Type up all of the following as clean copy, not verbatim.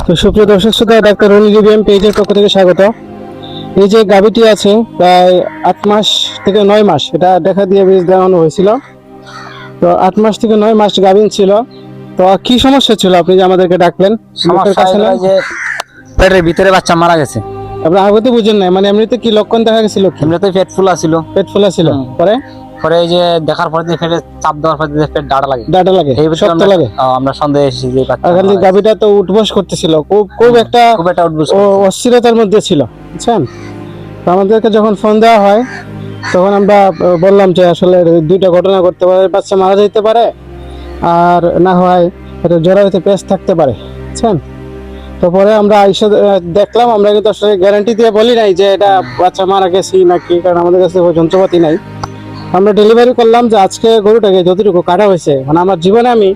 তো সুপ্রিয় দর্শক শ্রোতা, ডাক্তার রনি রিভিএম পেজের পক্ষ থেকে স্বাগত। এই যে গাভীটি আছে প্রায় 8 মাস থেকে 9 মাস, এটা দেখা দিয়ে বীজ দেওয়ানো হয়েছিল। তো 8 মাস থেকে 9 মাস গাভীন ছিল। তো কি সমস্যা ছিল আপনি যে আমাদেরকে ডাকলেন? সমস্যা হলো যে পেটের ভিতরে বাচ্চা মারা গেছে। আপনি আগে তো বুঝেন নাই, মানে এমনিতে কি লক্ষণ দেখা গেছিল? এমনিতে পেট ফুলা ছিল, পেট ফোলা ছিল, পরে পরে এই যে দেখার পরে যে পেটে চাপ দেওয়ার পরে যে পেট ডাটা লাগে, ডাটা লাগে, এই বিষয়ে শক্ত লাগে। আমরা সন্দেহ এসেছি যে বাচ্চা আর খালি মারা গেছে। গাভীটা তো উঠবস করতেছিল, খুব একটা খুব একটা উদ্ভুত অস্থিরতার মধ্যে ছিল, বুঝছেন? তো আমাদেরকে যখন ফোন দেওয়া হয় তখন আমরা বললাম যে আসলে দুইটা ঘটনা ঘটতে পারে, বাচ্চা মারা যেতে পারে, আর না হয় এটা জরায়ুতে পেঁচ থাকতে পারে, বুঝছেন? তো পরে আমরা এসে দেখলাম, আমরা কিন্তু আসলে গ্যারান্টি দিয়ে বলি নাই যে এটা বাচ্চা মারা গেছি নাকি, কারণ আমাদের কাছে ওই যন্ত্রপাতি নাই। আমরা ডেলিভারি করলাম যে আজকে গরুটাকে যতটুকু কাটা হয়েছে, মানে আমার জীবনে আমি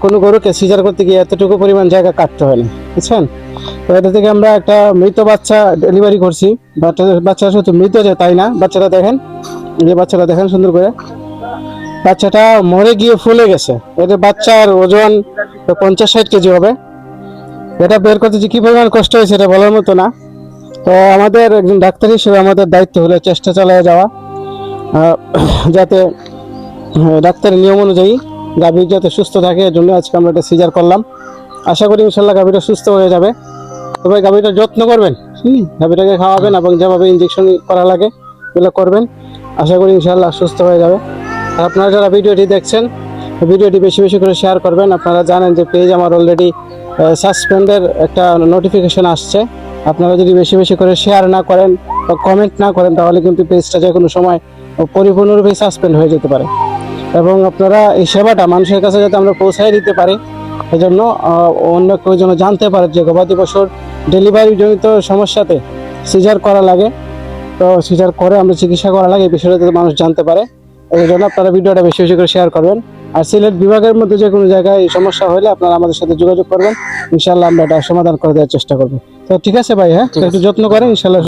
কোনো গরুকে সিজার করতে গিয়ে এতটুকু পরিমাণ জায়গা কাটতে হয়নি, বুঝছেন? তো এটা থেকে আমরা একটা মৃত বাচ্চা ডেলিভারি করছি। বাচ্চা শুধু মৃত যে তাই না, বাচ্চাটা দেখেন, যে বাচ্চাটা দেখেন সুন্দর করে, বাচ্চাটা মরে গিয়ে ফুলে গেছে। এটা বাচ্চার ওজন 50-60 কেজি হবে। এটা বের করতে যে কি পরিমাণ কষ্ট হয়েছে এটা বলার মতো না। তো আমাদের একজন ডাক্তার হিসেবে আমাদের দায়িত্ব হলো চেষ্টা চালিয়ে যাওয়া, যাতে ডাক্তারের নিয়ম অনুযায়ী গাভী যাতে সুস্থ থাকে, এর জন্য আজকে আমরা এটা সিজার করলাম। আশা করি ইনশাল্লাহ গাভীটা সুস্থ হয়ে যাবে। তবে গাভীটার যত্ন করবেন, গাভীটাকে খাওয়াবেন এবং যেভাবে ইনজেকশন করা লাগে এগুলো করবেন। আশা করি ইনশাল্লাহ সুস্থ হয়ে যাবে। আর আপনারা যারা ভিডিওটি দেখছেন, ভিডিওটি বেশি বেশি করে শেয়ার করবেন। আপনারা জানেন যে পেজ আমার অলরেডি সাসপেন্ডের একটা নোটিফিকেশন আসছে। আপনারা যদি বেশি বেশি করে শেয়ার না করেন বা কমেন্ট না করেন, তাহলে কিন্তু পেজটা যে কোনো সময় পরিপূর্ণরূপে সাসপেন্ড হয়ে যেতে পারে। এবং আপনারা এই সেবাটা মানুষের কাছে যাতে আমরা পৌঁছায় দিতে পারি, এজন্য অন্য কেউ যেন জানতে পারে যে গবাদি পশুর ডেলিভারি জনিত সমস্যাতে সিজার করা লাগে, তো সিজার করে আমরা চিকিৎসা করা লাগে, এই বিষয়টা যাতে মানুষ জানতে পারে। এই জন্য আপনারা ভিডিওটা বেশি বেশি করে শেয়ার করবেন। আর সিলেট বিভাগের মধ্যে যে কোনো জায়গায় এই সমস্যা হলে আপনারা আমাদের সাথে যোগাযোগ করবেন, ইনশাল্লাহ আমরা এটা সমাধান করে দেওয়ার চেষ্টা করবো। তো ঠিক আছে ভাই, হ্যাঁ, একটু যত্ন করেন, ইনশাল্লাহ।